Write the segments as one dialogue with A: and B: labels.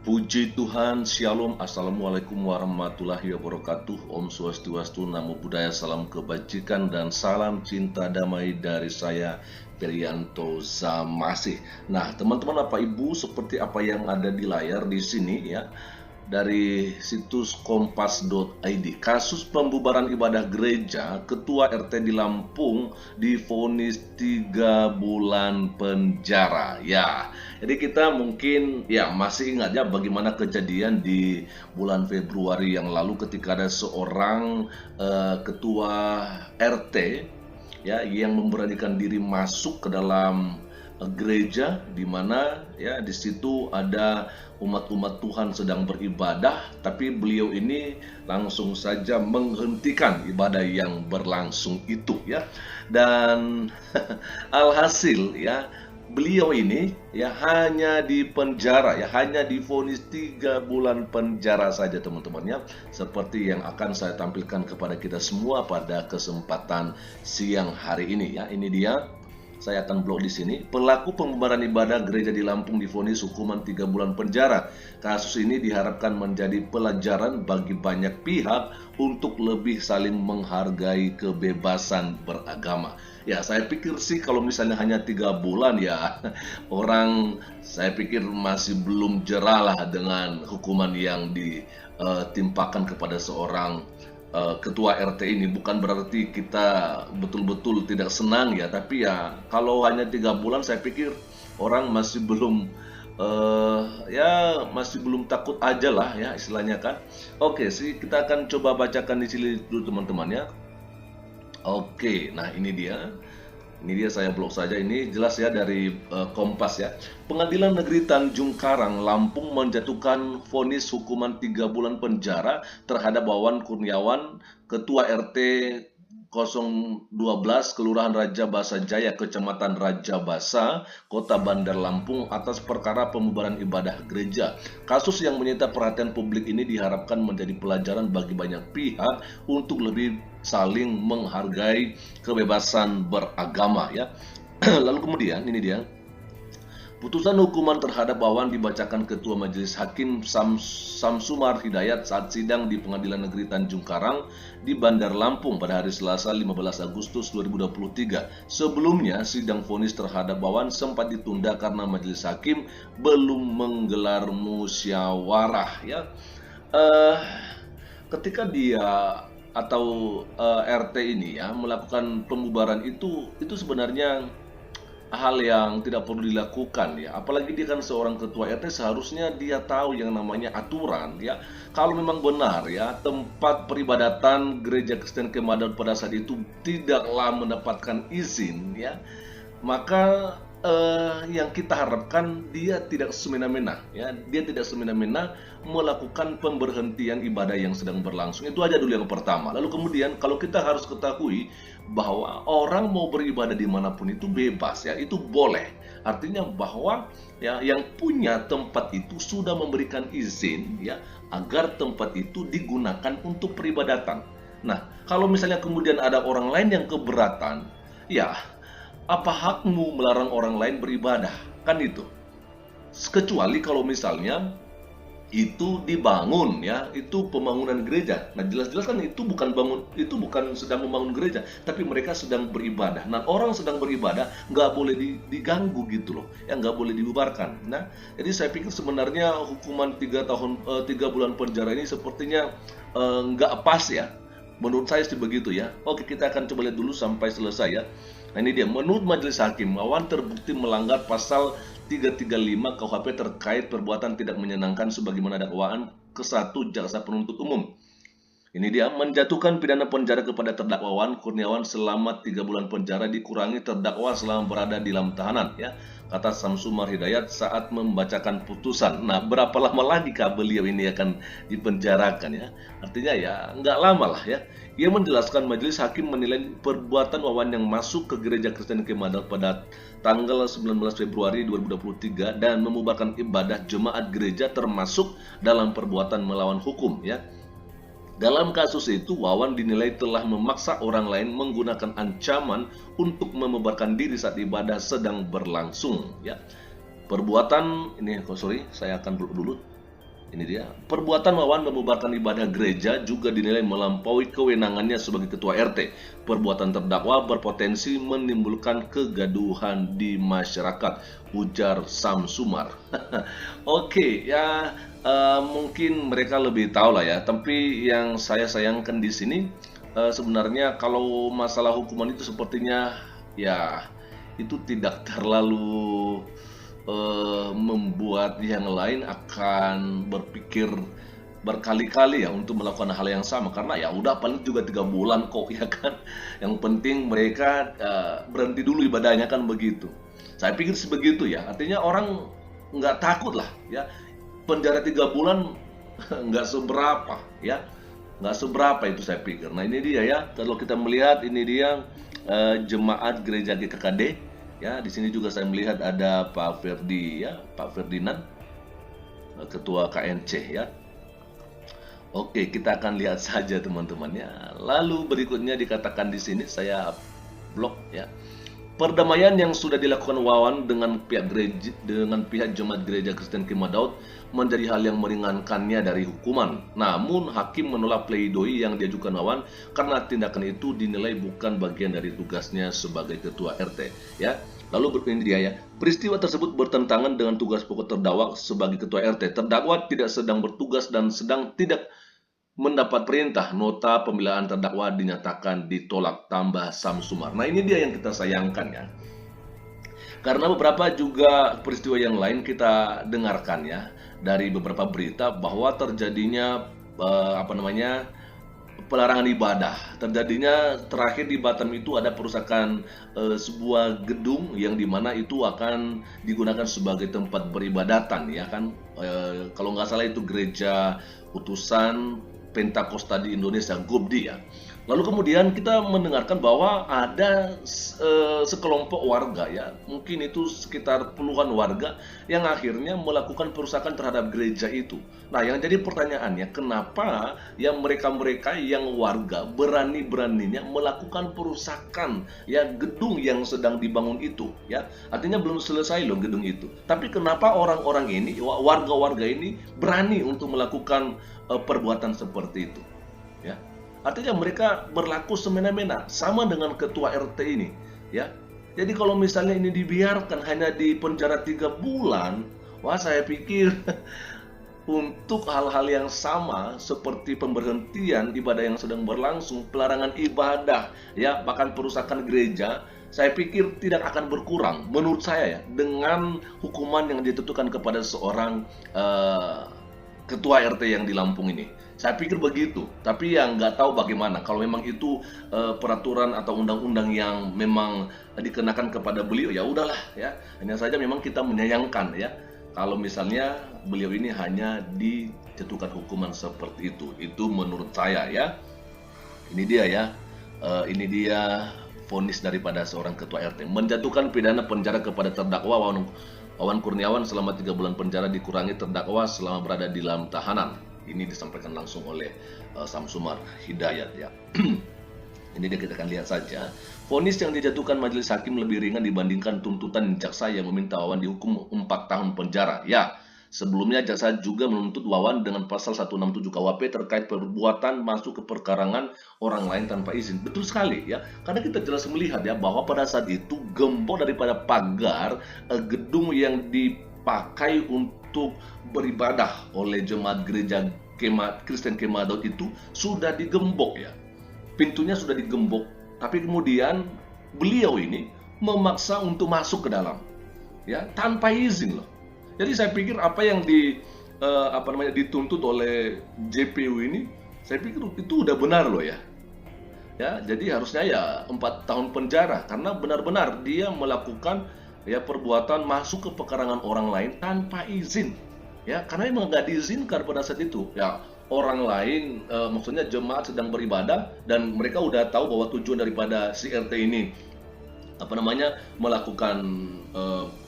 A: Puji Tuhan, Shalom, Assalamualaikum warahmatullahi wabarakatuh. Om Swastiastu, Namo Buddhaya, salam kebajikan dan salam cinta damai dari saya, Perianto Zamasih. Nah, teman-teman Bapak Ibu, seperti apa yang ada di layar di sini ya, dari situs kompas.id, kasus pembubaran ibadah gereja, ketua RT di Lampung divonis 3 bulan penjara. Ya, jadi kita mungkin ya masih ingat ya bagaimana kejadian di bulan Februari yang lalu ketika ada seorang ketua RT ya yang memberanikan diri masuk ke dalam gereja, di mana ya di situ ada umat-umat Tuhan sedang beribadah, tapi beliau ini langsung saja menghentikan ibadah yang berlangsung itu ya. Dan alhasil ya beliau ini ya hanya dipenjara ya, hanya divonis 3 bulan penjara saja teman-teman ya, seperti yang akan saya tampilkan kepada kita semua pada kesempatan siang hari ini ya. Ini dia, saya akan blog di sini. Pelaku pembubaran ibadah gereja di Lampung divonis hukuman 3 bulan penjara. Kasus ini diharapkan menjadi pelajaran bagi banyak pihak untuk lebih saling menghargai kebebasan beragama. Ya, saya pikir sih kalau misalnya hanya 3 bulan ya, orang saya pikir masih belum jerah lah dengan hukuman yang ditimpakan kepada seorang ketua RT ini. Bukan berarti kita betul-betul tidak senang ya, tapi ya kalau hanya 3 bulan saya pikir orang masih belum ya masih belum takut aja lah ya istilahnya kan. Oke sih, kita akan coba bacakan di sini dulu teman-teman ya. Oke, nah ini dia. Ini dia, saya blog saja, ini jelas ya dari Kompas ya. Pengadilan Negeri Tanjung Karang, Lampung menjatuhkan vonis hukuman 3 bulan penjara terhadap Wawan Kurniawan, Ketua RT 012 Kelurahan Raja Basa Jaya, Kecamatan Raja Basa, Kota Bandar Lampung atas perkara pembubaran ibadah gereja. Kasus yang menyita perhatian publik ini diharapkan menjadi pelajaran bagi banyak pihak untuk lebih saling menghargai kebebasan beragama ya. Lalu kemudian ini dia. Putusan hukuman terhadap Wawan dibacakan Ketua Majelis Hakim Samsumar Hidayat saat sidang di Pengadilan Negeri Tanjung Karang di Bandar Lampung pada hari Selasa 15 Agustus 2023. Sebelumnya, sidang vonis terhadap Wawan sempat ditunda karena Majelis Hakim belum menggelar musyawarah ya. Ketika dia atau RT ini ya melakukan pembubaran itu sebenarnya hal yang tidak perlu dilakukan ya, apalagi dia kan seorang ketua RT, seharusnya dia tahu yang namanya aturan ya. Kalau memang benar ya tempat peribadatan gereja Kristen Kemadan pada saat itu tidaklah mendapatkan izin ya, maka yang kita harapkan dia tidak semena-mena ya, dia tidak semena-mena melakukan pemberhentian ibadah yang sedang berlangsung. Itu aja dulu yang pertama. Lalu kemudian kalau kita harus ketahui bahwa orang mau beribadah dimanapun itu bebas ya, itu boleh. Artinya bahwa ya yang punya tempat itu sudah memberikan izin ya agar tempat itu digunakan untuk peribadatan. Nah, kalau misalnya kemudian ada orang lain yang keberatan, ya apa hakmu melarang orang lain beribadah? Kan itu. Kecuali kalau misalnya itu dibangun ya, itu pembangunan gereja. Nah, jelas-jelas kan itu bukan sedang membangun gereja, tapi mereka sedang beribadah. Nah, orang sedang beribadah nggak boleh diganggu gitu loh, ya nggak boleh dibubarkan. Nah, jadi saya pikir sebenarnya hukuman 3 bulan penjara ini sepertinya nggak pas ya. Menurut saya sih begitu ya. Oke, kita akan coba lihat dulu sampai selesai ya. Nah, ini dia. Menurut Majelis Hakim, Wawan terbukti melanggar pasal 335 KUHP terkait perbuatan tidak menyenangkan sebagaimana dakwaan ke-1 Jaksa Penuntut Umum. Ini dia, menjatuhkan pidana penjara kepada terdakwa Wawan Kurniawan selama 3 bulan penjara dikurangi terdakwa selama berada di dalam tahanan ya, kata Samsumar Hidayat saat membacakan putusan. Nah, berapa lama lagi kah beliau ini akan dipenjarakan ya? Artinya ya nggak lama lah ya. Ia menjelaskan Majelis Hakim menilai perbuatan Wawan yang masuk ke gereja Kristen Kemadan pada tanggal 19 Februari 2023 dan membubarkan ibadah jemaat gereja termasuk dalam perbuatan melawan hukum ya. Dalam kasus itu, Wawan dinilai telah memaksa orang lain menggunakan ancaman untuk membubarkan diri saat ibadah sedang berlangsung. Ya, perbuatan ini, saya akan dulu. Ini dia. Perbuatan Wawan membubarkan ibadah gereja juga dinilai melampaui kewenangannya sebagai ketua RT. Perbuatan terdakwa berpotensi menimbulkan kegaduhan di masyarakat, ujar Samsumar. Oke, ya mungkin mereka lebih tahu lah ya. Tapi yang saya sayangkan di sini sebenarnya kalau masalah hukuman itu sepertinya ya itu tidak terlalu membuat yang lain akan berpikir berkali-kali ya untuk melakukan hal yang sama, karena ya udah paling juga 3 bulan kok ya kan. Yang penting mereka berhenti dulu ibadahnya kan begitu. Saya pikir sebegitu ya. Artinya orang nggak takut lah ya. Penjara 3 bulan nggak seberapa ya. Nggak seberapa itu saya pikir. Nah ini dia ya. Kalau kita melihat ini dia jemaat gereja GKKD. Ya, di sini juga saya melihat ada Pak Ferdi ya, Pak Ferdinand, ketua KNC ya. Oke, kita akan lihat saja teman-teman ya. Lalu berikutnya dikatakan di sini saya blok ya. Perdamaian yang sudah dilakukan Wawan dengan pihak jemaat gereja Kristen Kemah Daud menjadi hal yang meringankannya dari hukuman. Namun hakim menolak pledoi yang diajukan Wawan karena tindakan itu dinilai bukan bagian dari tugasnya sebagai ketua RT. Ya, lalu ini dia ya. Peristiwa tersebut bertentangan dengan tugas pokok terdakwa sebagai ketua RT. Terdakwa tidak sedang bertugas dan sedang tidak mendapat perintah. Nota pembelaan terdakwa dinyatakan ditolak, tambah Samsumar. Nah ini dia yang kita sayangkan ya. Karena beberapa juga peristiwa yang lain kita dengarkan ya dari beberapa berita bahwa terjadinya pelarangan ibadah. Terjadinya terakhir di Batam itu ada perusakan sebuah gedung yang dimana itu akan digunakan sebagai tempat beribadatan ya kan. Kalau nggak salah itu gereja utusan Pentakosta di Indonesia, GOPDI ya. Lalu kemudian kita mendengarkan bahwa ada sekelompok warga ya, mungkin itu sekitar puluhan warga yang akhirnya melakukan perusakan terhadap gereja itu. Nah, yang jadi pertanyaannya, kenapa yang mereka-mereka yang warga berani-beraninya melakukan perusakan ya gedung yang sedang dibangun itu ya. Artinya belum selesai loh gedung itu. Tapi kenapa orang-orang ini, warga-warga ini berani untuk melakukan perbuatan seperti itu ya. Artinya mereka berlaku semena-mena sama dengan ketua RT ini ya. Jadi kalau misalnya ini dibiarkan hanya di penjara 3 bulan, wah saya pikir untuk hal-hal yang sama seperti pemberhentian ibadah yang sedang berlangsung, pelarangan ibadah ya, bahkan perusakan gereja, saya pikir tidak akan berkurang menurut saya ya dengan hukuman yang ditentukan kepada seorang ketua RT yang di Lampung ini. Saya pikir begitu, tapi yang nggak tahu bagaimana. Kalau memang itu peraturan atau undang-undang yang memang dikenakan kepada beliau, ya udahlah ya. Hanya saja memang kita menyayangkan ya, kalau misalnya beliau ini hanya dijatuhkan hukuman seperti itu menurut saya ya. Ini dia ya, ini dia vonis daripada seorang ketua RT. Menjatuhkan pidana penjara kepada terdakwa Wawan Kurniawan selama 3 bulan penjara dikurangi terdakwa selama berada di dalam tahanan. Ini disampaikan langsung oleh Samsumar Hidayat ya. Ini dia, kita akan lihat saja. Vonis yang dijatuhkan majelis hakim lebih ringan dibandingkan tuntutan jaksa yang meminta Wawan dihukum 4 tahun penjara. Ya, sebelumnya jaksa juga menuntut Wawan dengan pasal 167 KUHP terkait perbuatan masuk ke perkarangan orang lain tanpa izin. Betul sekali ya, karena kita jelas melihat ya bahwa pada saat itu gembok daripada pagar gedung yang dipakai untuk beribadah oleh jemaat gereja Kristen Kemah Daud itu sudah digembok ya. Pintunya sudah digembok, tapi kemudian beliau ini memaksa untuk masuk ke dalam ya tanpa izin loh. Jadi saya pikir apa yang dituntut oleh JPU ini, saya pikir itu udah benar loh ya. Ya, jadi harusnya ya 4 tahun penjara karena benar-benar dia melakukan ya perbuatan masuk ke pekarangan orang lain tanpa izin. Ya, karena memang nggak diizinkan pada saat itu. Ya, orang lain, maksudnya jemaat sedang beribadah dan mereka udah tahu bahwa tujuan daripada si RT ini melakukan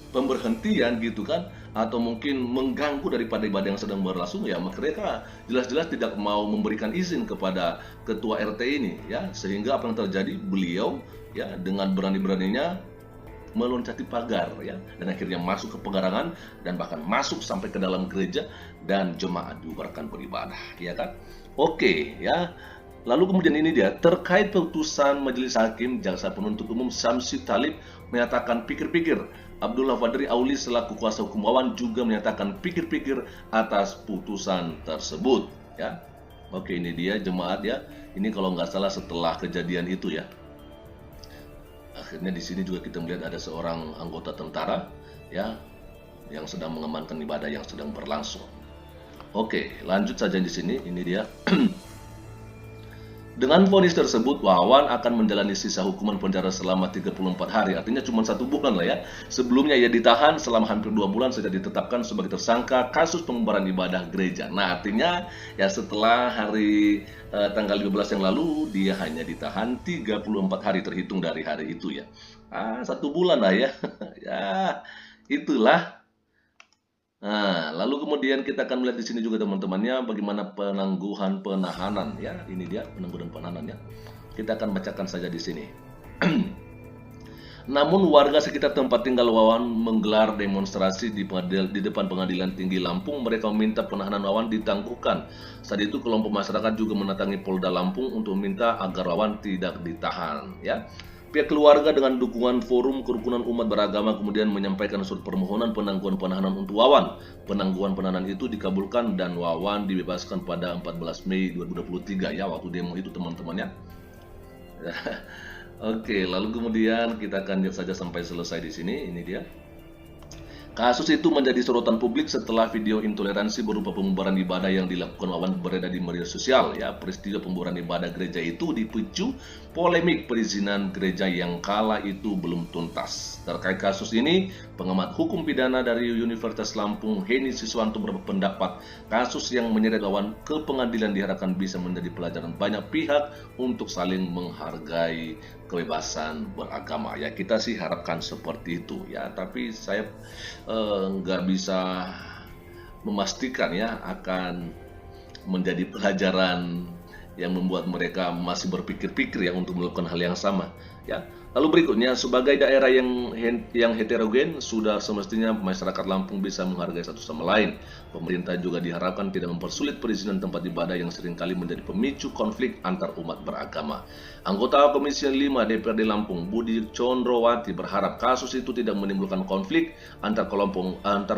A: pemberhentian gitu kan, atau mungkin mengganggu daripada ibadah yang sedang berlangsung ya, mereka jelas-jelas tidak mau memberikan izin kepada ketua RT ini ya, sehingga apa yang terjadi, beliau ya dengan berani-beraninya meloncati pagar ya, dan akhirnya masuk ke pekarangan dan bahkan masuk sampai ke dalam gereja dan jemaat dibubarkan beribadah, ya kan? Oke, ya. Lalu kemudian ini dia, terkait putusan Majelis Hakim, Jaksa Penuntut Umum Syamsi Talib menyatakan pikir-pikir. Abdullah Fadri Auli selaku kuasa hukum Wawan juga menyatakan pikir-pikir atas putusan tersebut, ya. Oke, ini dia jemaat ya. Ini kalau nggak salah setelah kejadian itu ya. Akhirnya di sini juga kita melihat ada seorang anggota tentara ya yang sedang mengamankan ibadah yang sedang berlangsung. Oke, lanjut saja di sini. Ini dia. Dengan vonis tersebut, Wawan akan menjalani sisa hukuman penjara selama 34 hari. Artinya cuma 1 bulan lah ya. Sebelumnya ia ditahan selama hampir 2 bulan sejak ditetapkan sebagai tersangka kasus pembubaran ibadah gereja. Nah, artinya ya setelah hari tanggal 15 yang lalu, dia hanya ditahan 34 hari terhitung dari hari itu ya. 1 bulan lah ya. Ya, itulah. Nah, lalu kemudian kita akan melihat di sini juga teman-temannya bagaimana penangguhan penahanan ya. Ini dia penangguhan penahanan ya. Kita akan bacakan saja di sini. Namun warga sekitar tempat tinggal Wawan menggelar demonstrasi di depan Pengadilan Tinggi Lampung. Mereka meminta penahanan Wawan ditangguhkan. Saat itu kelompok masyarakat juga mendatangi Polda Lampung untuk meminta agar Wawan tidak ditahan ya. Pihak keluarga dengan dukungan Forum Kerukunan Umat Beragama kemudian menyampaikan surat permohonan penangguhan penahanan untuk Wawan. Penangguhan penahanan itu dikabulkan dan Wawan dibebaskan pada 14 Mei 2023 ya, waktu demo itu teman-teman ya. Oke, lalu kemudian kita akan lihat saja sampai selesai di sini. Ini dia. Kasus itu menjadi sorotan publik setelah video intoleransi berupa pembubaran ibadah yang dilakukan Wawan beredar di media sosial. Ya, peristiwa pembubaran ibadah gereja itu dipicu polemik perizinan gereja yang kala itu belum tuntas. Terkait kasus ini, pengamat hukum pidana dari Universitas Lampung, Heni Siswanto berpendapat kasus yang menyeret Wawan ke pengadilan diharapkan bisa menjadi pelajaran banyak pihak untuk saling menghargai kebebasan beragama. Ya, kita sih harapkan seperti itu ya, tapi saya nggak bisa memastikan ya akan menjadi pelajaran yang membuat mereka masih berpikir-pikir ya untuk melakukan hal yang sama ya. Lalu berikutnya, sebagai daerah yang heterogen, sudah semestinya masyarakat Lampung bisa menghargai satu sama lain. Pemerintah juga diharapkan tidak mempersulit perizinan tempat ibadah yang seringkali menjadi pemicu konflik antar umat beragama. Anggota Komisi 5 DPRD Lampung, Budi Condrowati, berharap kasus itu tidak menimbulkan konflik antar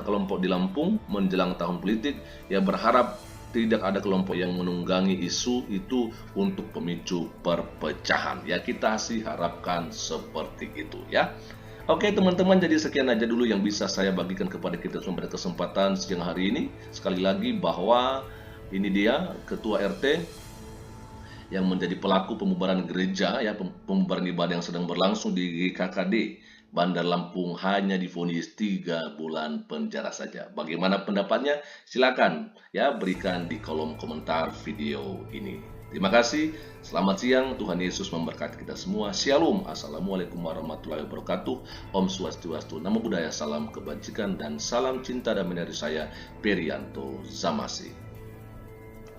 A: kelompok di Lampung menjelang tahun politik. Ia berharap tidak ada kelompok yang menunggangi isu itu untuk pemicu perpecahan. Ya, kita sih harapkan seperti itu ya. Oke teman-teman, jadi sekian aja dulu yang bisa saya bagikan kepada kita semua pada kesempatan siang hari ini. Sekali lagi bahwa ini dia Ketua RT yang menjadi pelaku pembubaran gereja ya, pembubaran ibadah yang sedang berlangsung di GKKD Bandar Lampung hanya divonis 3 bulan penjara saja. Bagaimana pendapatnya? Silakan ya berikan di kolom komentar video ini. Terima kasih. Selamat siang. Tuhan Yesus memberkati kita semua. Shalom. Assalamualaikum warahmatullahi wabarakatuh. Om Swastiastu. Namo Buddhaya. Salam kebajikan dan salam cinta damai dari saya, Perianto Zamasi.